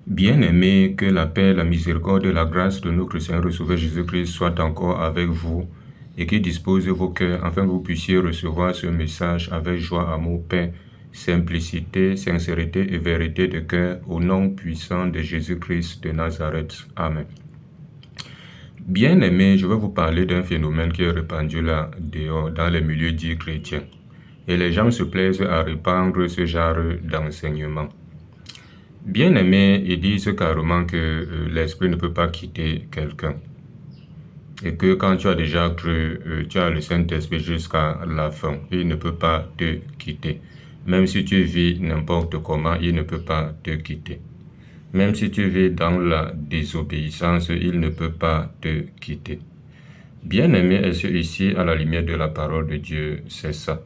Bien-aimés, que la paix, la miséricorde et la grâce de notre Seigneur et Sauveur Jésus-Christ soient encore avec vous et qu'il dispose vos cœurs afin que vous puissiez recevoir ce message avec joie, amour, paix, simplicité, sincérité et vérité de cœur au nom puissant de Jésus-Christ de Nazareth. Amen. Bien-aimés, je vais vous parler d'un phénomène qui est répandu là dehors dans les milieux dits chrétiens. Et les gens se plaisent à répandre ce genre d'enseignement. Bien-aimés, ils disent carrément que l'esprit ne peut pas quitter quelqu'un. Et que quand tu as déjà cru, tu as le Saint-Esprit jusqu'à la fin. Il ne peut pas te quitter. Même si tu vis n'importe comment, il ne peut pas te quitter. Même si tu vis dans la désobéissance, il ne peut pas te quitter. Bien-aimé, est-ce ici, à la lumière de la parole de Dieu, c'est ça.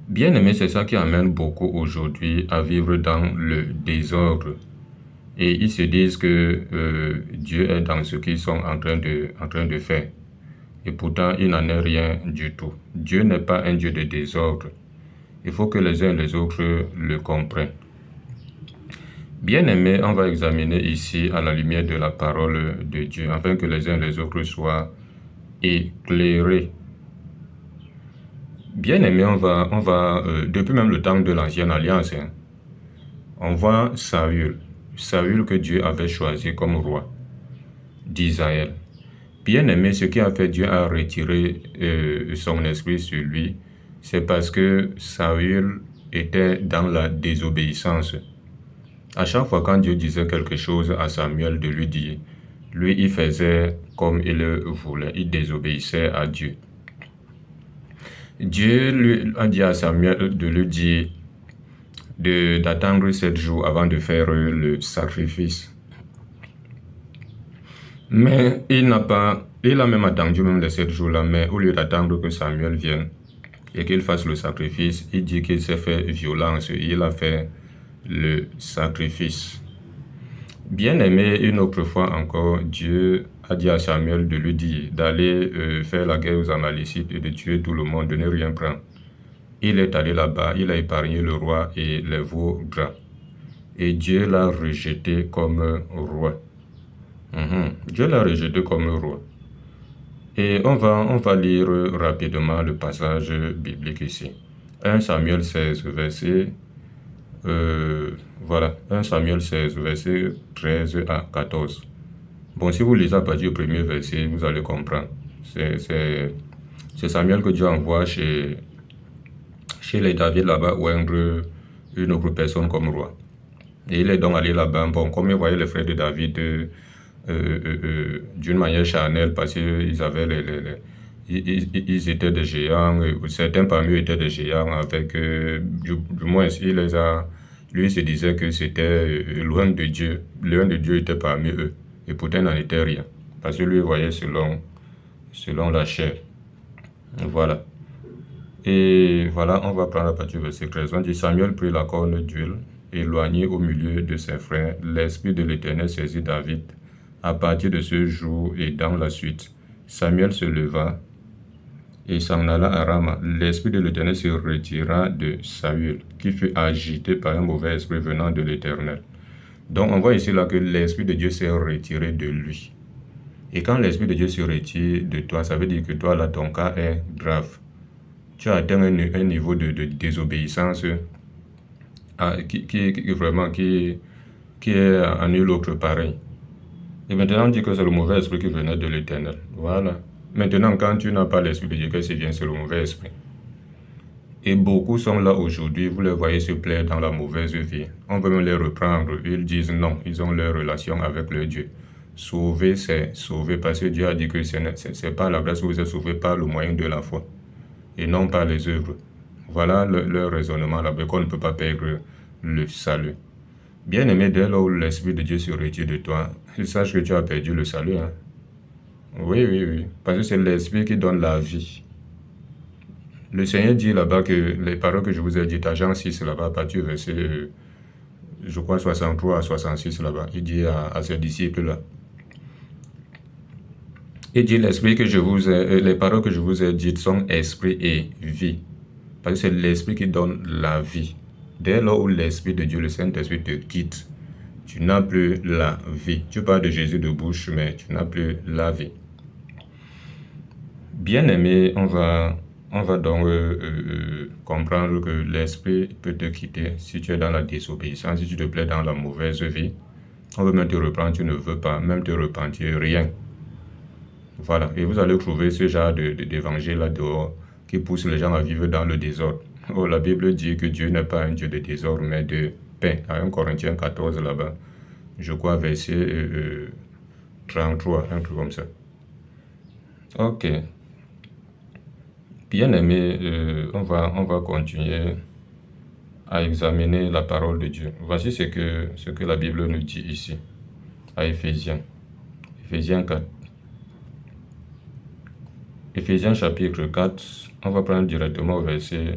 Bien-aimé, c'est ça qui amène beaucoup aujourd'hui à vivre dans le désordre. Et ils se disent que Dieu est dans ce qu'ils sont en train de faire. Et pourtant, il n'en est rien du tout. Dieu n'est pas un Dieu de désordre. Il faut que les uns et les autres le comprennent. Bien-aimés, on va examiner ici à la lumière de la parole de Dieu, afin que les uns et les autres soient éclairés. Bien-aimés, on va depuis même le temps de l'Ancienne Alliance, on voit Saül que Dieu avait choisi comme roi d'Israël. Bien-aimé, ce qui a fait Dieu a retiré son esprit sur lui, c'est parce que Saül était dans la désobéissance. À chaque fois quand Dieu disait quelque chose à Samuel de lui dire, lui, il faisait comme il le voulait, il désobéissait à Dieu. Dieu lui a dit à Samuel de lui dire d'attendre 7 jours avant de faire le sacrifice. Mais il a même attendu même les 7 jours-là, mais au lieu d'attendre que Samuel vienne et qu'il fasse le sacrifice, il dit qu'il s'est fait violence, il a fait le sacrifice. Bien-aimé, une autre fois encore, Dieu a dit à Samuel de lui dire d'aller faire la guerre aux Amalécites et de tuer tout le monde, de ne rien prendre. Il est allé là-bas, il a épargné le roi et les veaux gras. Et Dieu l'a rejeté comme roi. Dieu l'a rejeté comme roi. Et on va lire rapidement le passage biblique ici. 1 Samuel 16, verset 1 Samuel 16, verset 13 à 14. Bon, si vous lisez à partir du premier verset, vous allez comprendre. C'est Samuel que Dieu envoie chez les David là-bas oindre une autre personne comme roi. Et il est donc allé là-bas. Bon, comme il voyait les frères de David d'une manière charnelle, parce qu'ils avaient ils étaient des géants, certains parmi eux étaient des géants, avec, du moins, lui se disait que c'était loin de Dieu. Loin de Dieu était parmi eux, et pourtant il n'en était rien, parce que lui voyait selon la chair. Voilà. Et voilà, on va prendre à partir du verset 13. On dit, Samuel prit la corne d'huile, éloigné au milieu de ses frères. L'Esprit de l'Éternel saisit David. À partir de ce jour et dans la suite, Samuel se leva et s'en alla à Rama. L'Esprit de l'Éternel se retira de Saül, qui fut agité par un mauvais esprit venant de l'Éternel. Donc on voit ici là que l'Esprit de Dieu s'est retiré de lui. Et quand l'Esprit de Dieu se retire de toi, ça veut dire que toi là, ton cas est grave. Tu as atteint un niveau de désobéissance qui est à nul autre pareil. Et maintenant, on dit que c'est le mauvais esprit qui venait de l'Éternel. Voilà. Maintenant, quand tu n'as pas l'Esprit de Dieu, qu'est-ce qui vient? C'est le mauvais esprit. Et beaucoup sont là aujourd'hui, vous les voyez se plaire dans la mauvaise vie. On veut même les reprendre. Ils disent non, ils ont leur relation avec leur Dieu. Sauver, c'est sauver, parce que Dieu a dit que c'est par la grâce que vous êtes sauvés par le moyen de la foi, et non par les œuvres. Voilà leur raisonnement là-bas, qu'on ne peut pas perdre le salut. Bien-aimé, dès lors où l'Esprit de Dieu se retire de toi, sache que tu as perdu le salut. Oui. Parce que c'est l'Esprit qui donne la vie. Le Seigneur dit là-bas que les paroles que je vous ai dites à Jean 6 là-bas, à partir du verset, je crois 63 à 66 là-bas, il dit à ses disciples-là. Il dit les paroles que je vous ai dites sont esprit et vie. Parce que c'est l'Esprit qui donne la vie. Dès lors où l'Esprit de Dieu, le Saint-Esprit te quitte, tu n'as plus la vie. Tu parles de Jésus de bouche, mais tu n'as plus la vie. Bien aimé, on va donc comprendre que l'esprit peut te quitter si tu es dans la désobéissance, si tu te plais dans la mauvaise vie. On veut même te reprendre, tu ne veux pas même te repentir, rien. Voilà, et vous allez trouver ce genre d'évangile là dehors qui pousse les gens à vivre dans le désordre. Oh, la Bible dit que Dieu n'est pas un Dieu de désordre, mais de paix. À 1 Corinthiens 14 là-bas, je crois verset 33, un truc comme ça. Ok. Bien aimé, on va continuer à examiner la parole de Dieu. Voici ce que la Bible nous dit ici, à Éphésiens 4. Éphésiens chapitre 4, on va prendre directement au verset...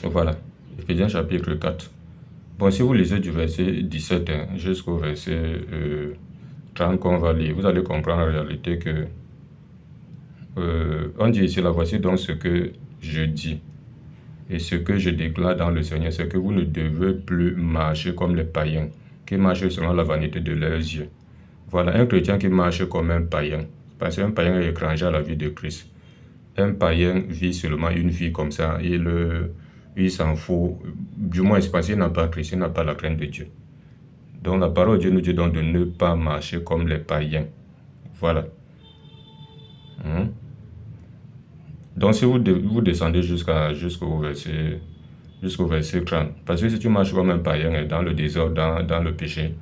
voilà, Éphésiens chapitre 4. Bon, si vous lisez du verset 17 jusqu'au verset 30 qu'on va lire, vous allez comprendre en réalité que on dit ici, là, voici donc ce que je dis et ce que je déclare dans le Seigneur, c'est que vous ne devez plus marcher comme les païens, qui marchent selon la vanité de leurs yeux. Voilà, un chrétien qui marche comme un païen, parce qu'un païen est étranger à la vie de Christ. Un païen vit seulement une vie comme ça, il s'en fout, du moins c'est parce qu'il n'a pas Christ, il n'a pas la crainte de Dieu. Donc la parole de Dieu nous dit donc de ne pas marcher comme les païens. Voilà. Donc si vous descendez jusqu'au verset 30, parce que si tu marches comme un païen dans le désordre, dans le péché,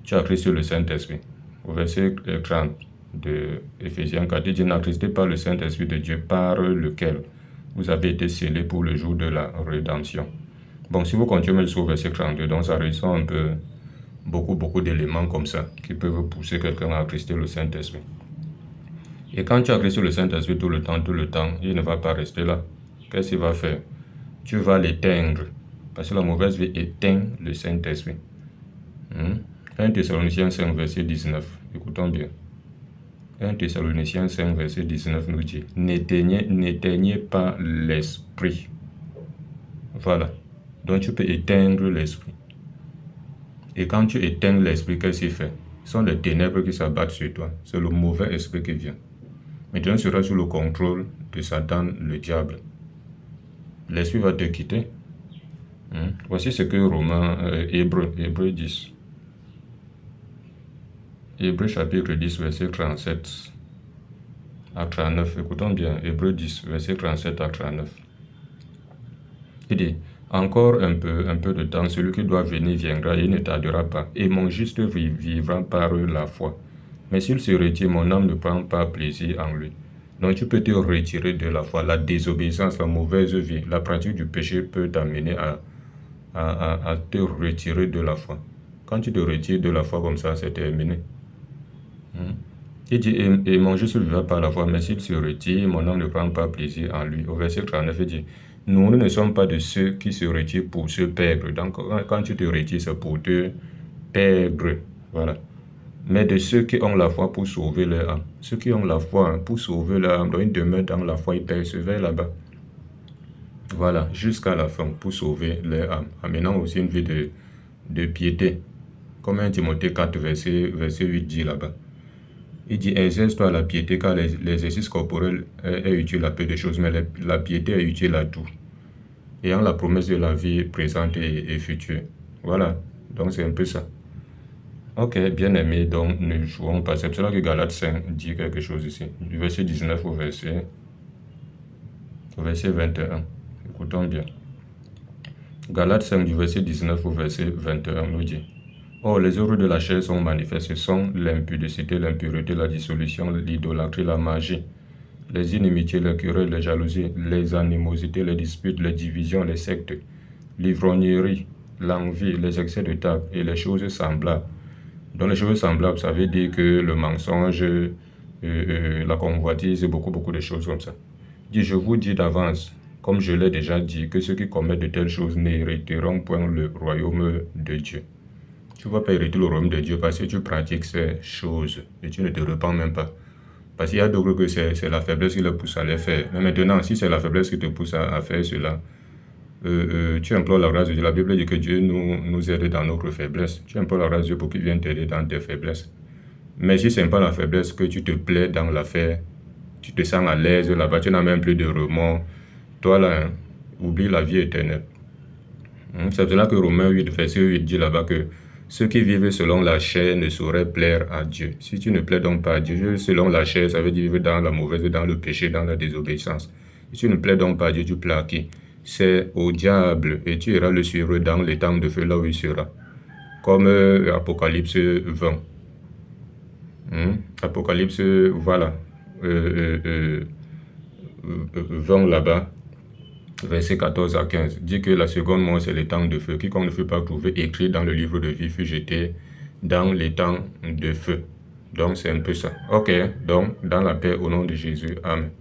tu as Christ le Saint-Esprit. Au verset 30 de Éphésiens 4, il dit, n'attristez pas le Saint-Esprit de Dieu par lequel vous avez été scellés pour le jour de la rédemption. Bon, si vous continuez jusqu'au verset 32, donc ça ressent un peu beaucoup d'éléments comme ça qui peuvent pousser quelqu'un à attrister le Saint-Esprit. Et quand tu as Christ le Saint-Esprit tout le temps, il ne va pas rester là. Qu'est-ce qu'il va faire? Tu vas l'éteindre. Parce que la mauvaise vie éteint le Saint-Esprit. 1 Thessaloniciens 5, verset 19. Écoutons bien. 1 Thessaloniciens 5, verset 19 nous dit, n'éteignez pas l'esprit. Voilà. Donc tu peux éteindre l'esprit. Et quand tu éteins l'esprit, qu'est-ce qu'il fait? Ce sont les ténèbres qui s'abattent sur toi. C'est le mauvais esprit qui vient. Maintenant, tu seras sous le contrôle de Satan, le diable. L'esprit va te quitter. Voici ce que Hébreux 10. Hébreux chapitre 10, verset 37 à 39. Écoutons bien, Hébreux 10, verset 37 à 39. Il dit, encore un peu de temps, celui qui doit venir viendra et ne tardera pas, et mon juste vivra par la foi. Mais s'il se retire, mon âme ne prend pas plaisir en lui. Donc tu peux te retirer de la foi. La désobéissance, la mauvaise vie, la pratique du péché peut t'amener à te retirer de la foi. Quand tu te retires de la foi comme ça, c'est terminé. Il dit, et mon juste vivra par la foi, mais s'il se retire, mon âme ne prend pas plaisir en lui. Au verset 39, il dit, nous ne sommes pas de ceux qui se retirent pour se perdre. Donc quand tu te retires, c'est pour te perdre. Voilà. Mais de ceux qui ont la foi pour sauver leur âme. Ceux qui ont la foi pour sauver leur âme, donc ils demeurent dans la foi, ils persévèrent là-bas. Voilà, jusqu'à la fin, pour sauver leur âme. Amenant aussi une vie de piété. Comme 1 Timothée 4, verset 8 dit là-bas. Il dit, exerce-toi la piété, car l'exercice corporel est utile à peu de choses, mais la piété est utile à tout. Ayant la promesse de la vie présente et future. Voilà, donc c'est un peu ça. Ok, bien aimé, donc ne jouons pas. C'est pour cela que Galates 5 dit quelque chose ici. Du verset 19 au verset 21. Écoutons bien. Galates 5 du verset 19 au verset 21 nous dit, or, les œuvres de la chair sont manifestes, ce sont l'impudicité, l'impureté, la dissolution, l'idolâtrie, la magie, les inimitiés, les querelles, les jalousies, les animosités, les disputes, les divisions, les sectes, l'ivrognerie, l'envie, les excès de table et les choses semblables. Dans les choses semblables, ça veut dire que le mensonge, la convoitise et beaucoup de choses comme ça. Dit, je vous dis d'avance, comme je l'ai déjà dit, que ceux qui commettent de telles choses n'hériteront point le royaume de Dieu. Tu ne vas pas hériter le royaume de Dieu parce que tu pratiques ces choses et tu ne te repens même pas. Parce qu'il y a d'autres que c'est la faiblesse qui les pousse à les faire. Mais maintenant, si c'est la faiblesse qui te pousse à faire cela, tu implores la grâce de Dieu. La Bible dit que Dieu nous aide dans notre faiblesse. Tu implores la grâce de Dieu pour qu'il vienne t'aider dans tes faiblesses. Mais si ce n'est pas la faiblesse, que tu te plais dans l'affaire, tu te sens à l'aise là-bas, tu n'as même plus de remords, toi là, oublie la vie éternelle. C'est cela que Romains 8, verset 8 dit là-bas que ceux qui vivent selon la chair ne sauraient plaire à Dieu. Si tu ne plais donc pas à Dieu, vivre selon la chair, ça veut dire vivre dans la mauvaise, dans le péché, dans la désobéissance. Si tu ne plais donc pas à Dieu, tu plais à qui? C'est au diable, et tu iras le suivre dans les temps de feu, là où il sera. Comme Apocalypse 20. Apocalypse, voilà, 20 là-bas, verset 14 à 15, dit que la seconde mort, c'est les temps de feu. Quiconque ne fut pas trouvé écrit dans le livre de vie fut jeté dans les temps de feu. Donc, c'est un peu ça. Ok, donc, dans la paix, au nom de Jésus. Amen.